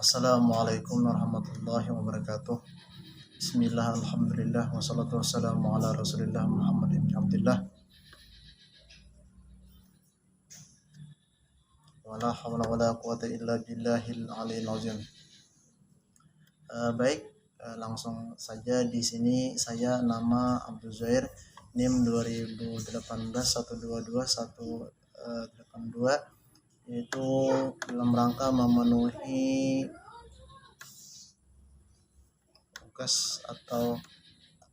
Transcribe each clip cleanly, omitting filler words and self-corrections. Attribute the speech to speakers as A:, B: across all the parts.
A: Assalamualaikum warahmatullahi wabarakatuh. Bismillah, alhamdulillah, wassalatu wassalamu ala rasulillah Muhammad ibn Abdullah. Wala hawla wala quwata illa billahil aliyil azim. Baik, langsung saja di sini saya nama Abdul Zair, NIM 2018 122182, yaitu dalam rangka memenuhi tugas atau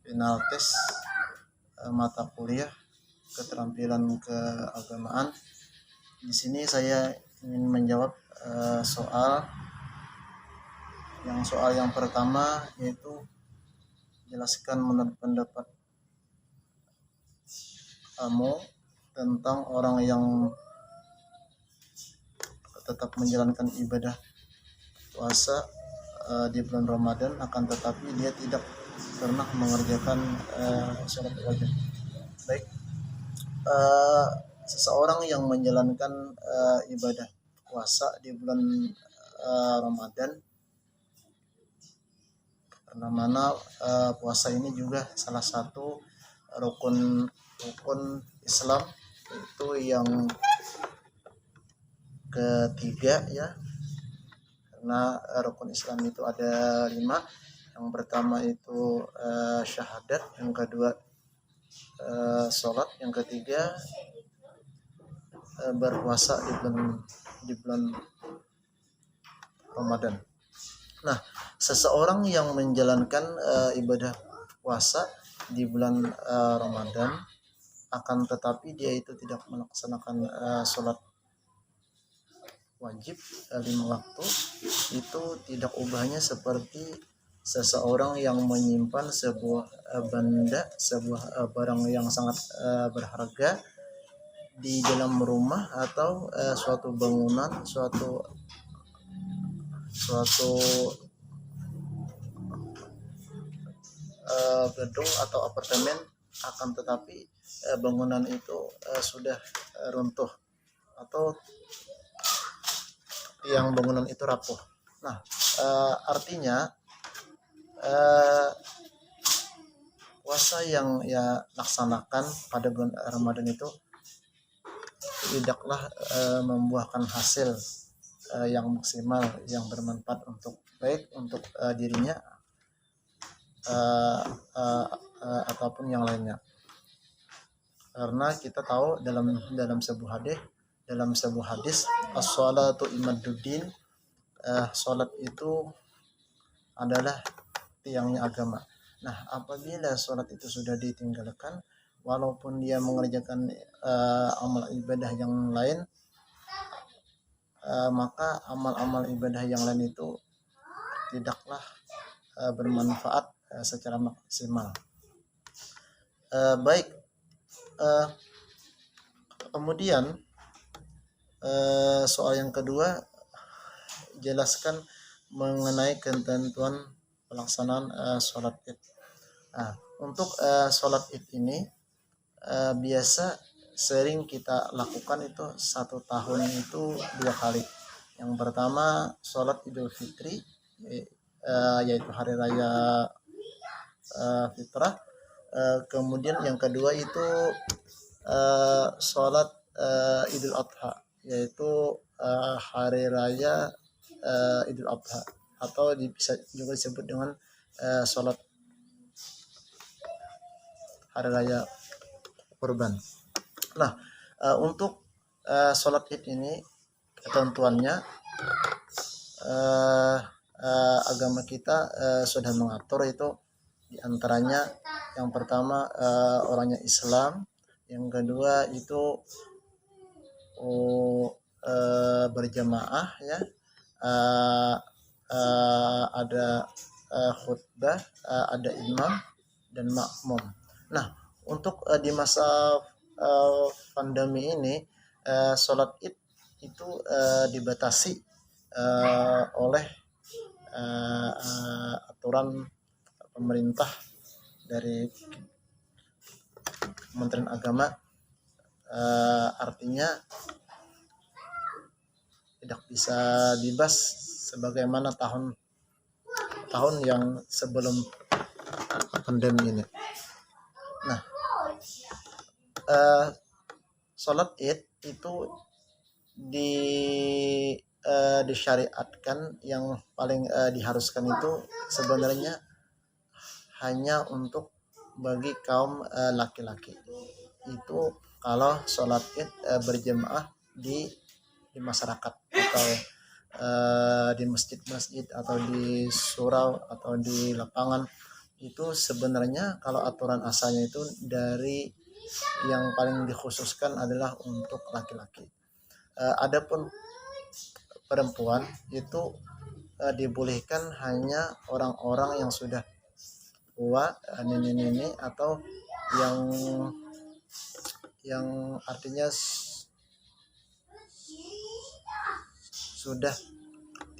A: final tes mata kuliah keterampilan keagamaan. Di sini saya ingin menjawab soal yang pertama, yaitu jelaskan menurut pendapat kamu tentang orang yang tetap menjalankan ibadah puasa di bulan Ramadan, akan tetapi dia tidak pernah mengerjakan sholat wajib. Baik, seseorang yang menjalankan ibadah puasa di bulan Ramadan, karena mana puasa ini juga salah satu rukun Islam, itu yang ketiga ya, karena rukun Islam itu ada 5. Yang pertama itu syahadat, yang kedua sholat, yang ketiga berpuasa di bulan Ramadan. Nah, seseorang yang menjalankan ibadah puasa di bulan Ramadan, akan tetapi dia itu tidak melaksanakan sholat wajib 5 waktu, itu tidak ubahnya seperti seseorang yang menyimpan sebuah barang yang sangat berharga di dalam rumah atau suatu bangunan, suatu gedung atau apartemen, akan tetapi bangunan itu sudah runtuh atau tiang bangunan itu rapuh. Nah, artinya puasa yang laksanakan pada bulan Ramadan itu tidaklah membuahkan hasil yang maksimal, yang bermanfaat untuk dirinya ataupun yang lainnya. Karena kita tahu dalam sebuah hadis, as-shalatu imaduddin, salat itu adalah tiangnya agama. Nah, apabila salat itu sudah ditinggalkan, walaupun dia mengerjakan amal ibadah yang lain, maka amal-amal ibadah yang lain itu tidaklah bermanfaat secara maksimal. Baik, kemudian soal yang kedua, jelaskan mengenai ketentuan pelaksanaan sholat id. Nah, untuk sholat id ini biasa sering kita lakukan itu 1 tahun itu 2 kali. Yang pertama sholat Idul Fitri, yaitu hari raya fitrah. Kemudian yang kedua itu sholat Idul Adha, yaitu hari raya Idul Adha, atau bisa juga disebut dengan sholat hari raya kurban. Nah, untuk sholat id ini ketentuannya agama kita sudah mengatur, itu diantaranya yang pertama orangnya Islam, yang kedua itu berjamaah ya, ada khutbah, ada imam dan makmum. Nah, untuk di masa pandemi ini sholat id itu dibatasi oleh aturan pemerintah dari Kementerian Agama. Artinya tidak bisa bebas sebagaimana tahun yang sebelum pandemi ini. Nah, sholat Id itu di disyariatkan, yang paling diharuskan itu sebenarnya hanya untuk bagi kaum laki-laki. Itu kalau sholat Id berjemaah di masyarakat, atau di masjid-masjid, atau di surau, atau di lapangan. Itu sebenarnya kalau aturan asalnya itu dari yang paling dikhususkan adalah untuk laki-laki. Adapun perempuan itu dibolehkan hanya orang-orang yang sudah tua, nenek-nenek, atau yang artinya sudah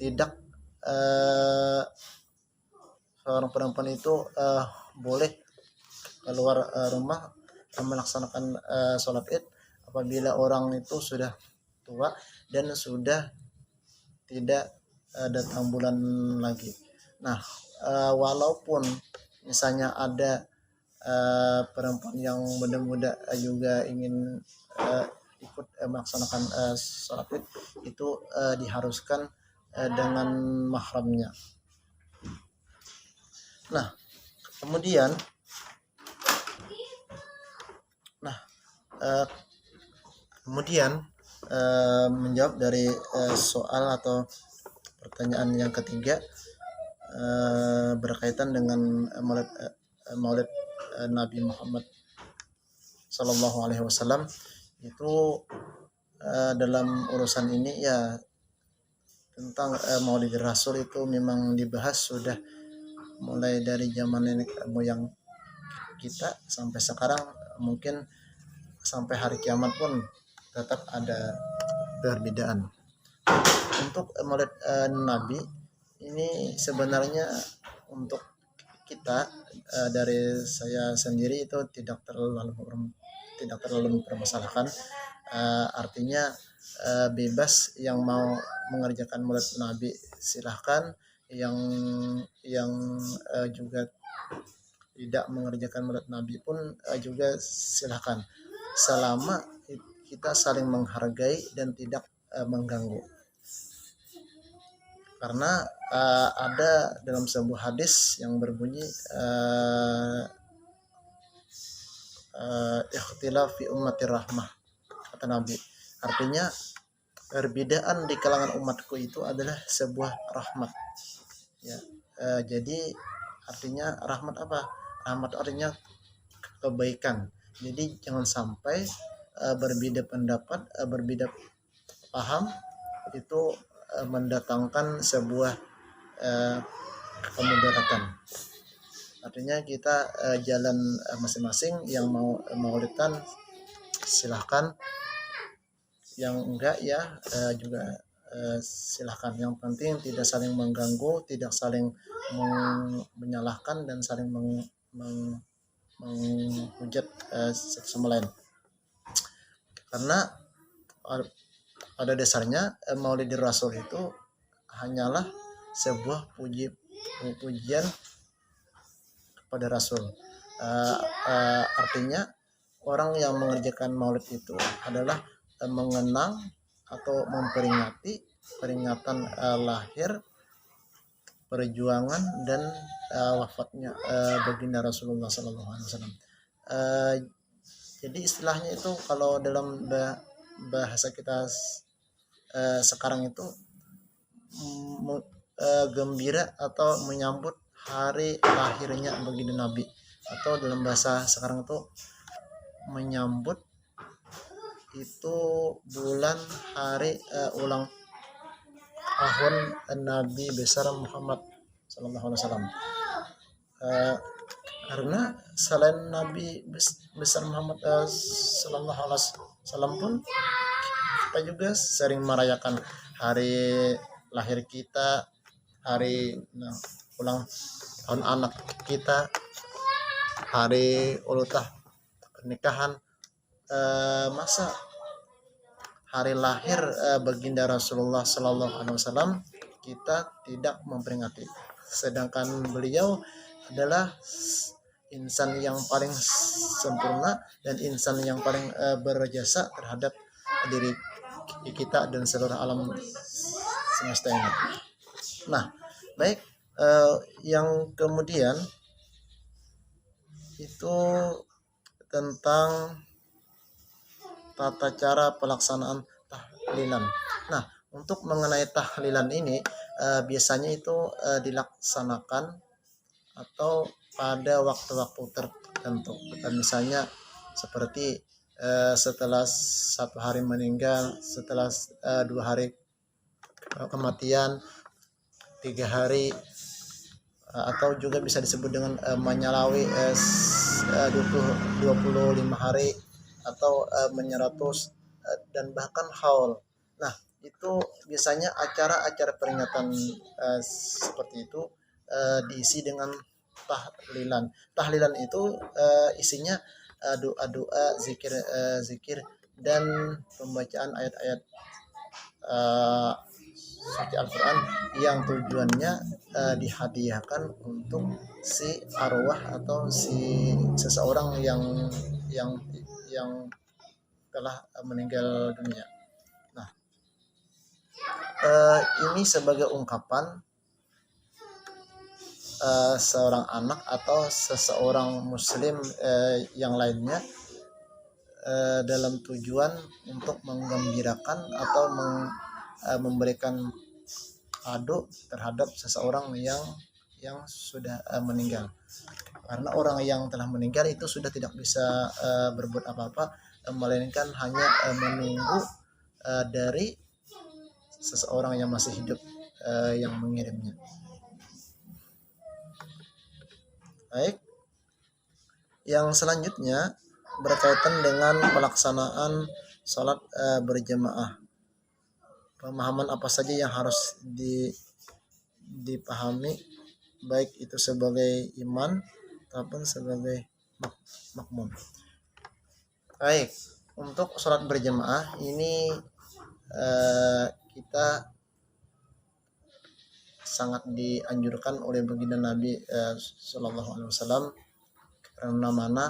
A: tidak, seorang perempuan itu boleh keluar rumah melaksanakan sholat Id apabila orang itu sudah tua dan sudah tidak datang bulan lagi. Nah, walaupun misalnya ada perempuan yang muda-muda juga ingin ikut melaksanakan sholat Id, itu diharuskan dengan mahramnya. Nah, kemudian menjawab dari soal atau pertanyaan yang ketiga berkaitan dengan Maulid Nabi Muhammad Sallallahu Alaihi Wasallam. Itu dalam urusan ini ya, tentang Maulid Rasul itu memang dibahas sudah mulai dari zaman nenek moyang kita sampai sekarang, mungkin sampai hari kiamat pun tetap ada perbedaan. Untuk Maulid Nabi ini sebenarnya untuk kita, dari saya sendiri itu tidak terlalu mempermasalahkan. Artinya bebas, yang mau mengerjakan Maulid Nabi silahkan, yang juga tidak mengerjakan Maulid Nabi pun juga silahkan, selama kita saling menghargai dan tidak mengganggu. Karena ada dalam sebuah hadis yang berbunyi ikhtilaf fi ummati rahmah, kata Nabi. Artinya perbedaan di kalangan umatku itu adalah sebuah rahmat. Ya, jadi artinya rahmat apa? Rahmat artinya kebaikan. Jadi jangan sampai berbeda pendapat, berbeda paham itu mendatangkan sebuah kemudaratan. Artinya kita jalan masing-masing, yang mau maulidan silahkan, yang enggak ya juga silahkan. Yang penting tidak saling mengganggu, tidak saling menyalahkan, dan saling menghujat satu sama lain. Karena pada dasarnya Maulid Rasul itu hanyalah sebuah pujian kepada Rasul. Artinya orang yang mengerjakan Maulid itu adalah mengenang atau memperingati peringatan lahir, perjuangan, dan wafatnya baginda Rasulullah Sallallahu Alaihi Wasallam. Jadi istilahnya itu kalau dalam bahasa kita sekarang itu gembira atau menyambut hari lahirnya baginda Nabi, atau dalam bahasa sekarang itu menyambut itu bulan hari ulang tahun Nabi besar Muhammad Sallallahu Alaihi Wasallam. Karena selain Nabi besar Muhammad Sallallahu Alaihi Wasallam pun kita juga sering merayakan hari lahir kita, hari ulang tahun anak kita, hari ultah pernikahan. Masa hari lahir baginda Rasulullah Sallallahu Alaihi Wasallam kita tidak memperingati. Sedangkan beliau adalah insan yang paling sempurna dan insan yang paling berjasa terhadap diri kita dan seluruh alam semesta ini. Nah, baik, yang kemudian itu tentang tata cara pelaksanaan tahlilan. Nah, untuk mengenai tahlilan ini biasanya itu dilaksanakan atau pada waktu-waktu tertentu. Misalnya seperti setelah 1 hari meninggal, setelah 2 hari kematian, 3 hari, atau juga bisa disebut dengan menyalawi 25 hari atau menyeratus dan bahkan haul. Nah, itu biasanya acara-acara peringatan seperti itu diisi dengan tahlilan. Tahlilan itu isinya doa-doa, zikir dan pembacaan ayat-ayat suci Al-Quran yang tujuannya dihadiahkan untuk si arwah atau si seseorang yang telah meninggal dunia. Nah, ini sebagai ungkapan seorang anak atau seseorang muslim yang lainnya dalam tujuan untuk menggembirakan atau memberikan kado terhadap seseorang yang sudah meninggal. Karena orang yang telah meninggal itu sudah tidak bisa berbuat apa-apa, melainkan hanya menunggu dari seseorang yang masih hidup yang mengirimnya. Baik, yang selanjutnya berkaitan dengan pelaksanaan sholat berjamaah. Pemahaman apa saja yang harus dipahami baik itu sebagai iman ataupun sebagai makmum. Baik, untuk sholat berjamaah ini kita sangat dianjurkan oleh baginda Nabi Shallallahu Alaihi Wasallam, karena mana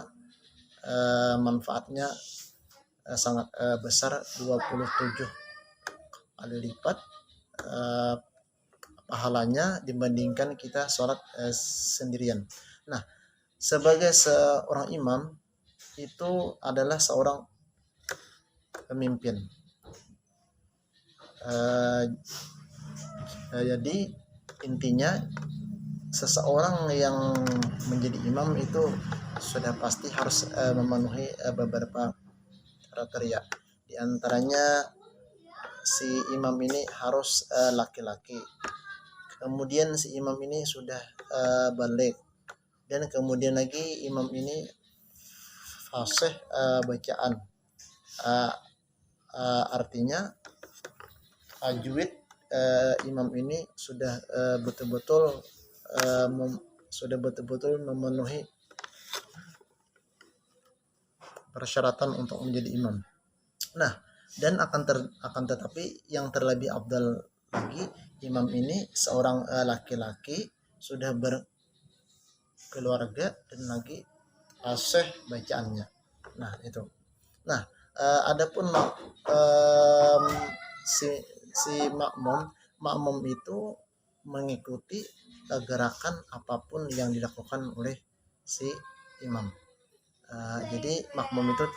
A: manfaatnya sangat besar, 27 kali lipat pahalanya dibandingkan kita sholat sendirian. Nah, sebagai seorang imam itu adalah seorang pemimpin. Jadi intinya seseorang yang menjadi imam itu sudah pasti harus memenuhi beberapa kriteria. Di antaranya si imam ini harus laki-laki. Kemudian si imam ini sudah baligh, dan kemudian lagi imam ini fasih bacaan. Artinya tajwid imam ini sudah betul-betul memenuhi persyaratan untuk menjadi imam. Nah, dan akan tetapi yang terlebih afdal lagi, imam ini seorang laki-laki sudah berkeluarga dan lagi fasih bacaannya. Nah, itu. Nah, adapun si makmum itu mengikuti gerakan apapun yang dilakukan oleh si imam. Jadi makmum itu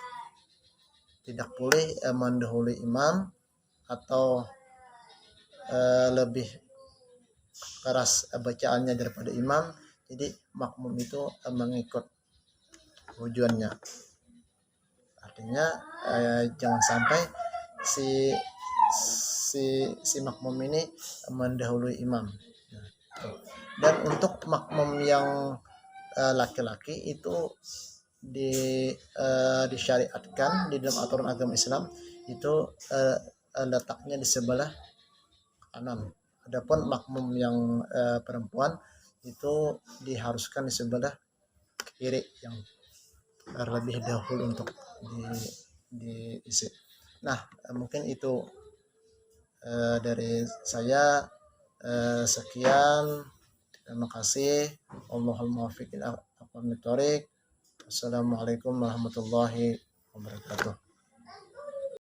A: tidak boleh mendahului imam atau lebih keras bacaannya daripada imam. Jadi makmum itu mengikut tujuannya. Artinya jangan sampai si makmum ini mendahului imam. Dan untuk makmum yang laki-laki itu disyariatkan di dalam aturan agama Islam itu letaknya di sebelah kanan. Adapun makmum yang perempuan itu diharuskan di sebelah kiri yang terlebih dahulu untuk diisi. Nah, mungkin itu dari saya. Sekian, terima kasih. Allahul muwaffiq ila aqwamit thoriq. Assalamualaikum warahmatullahi wabarakatuh.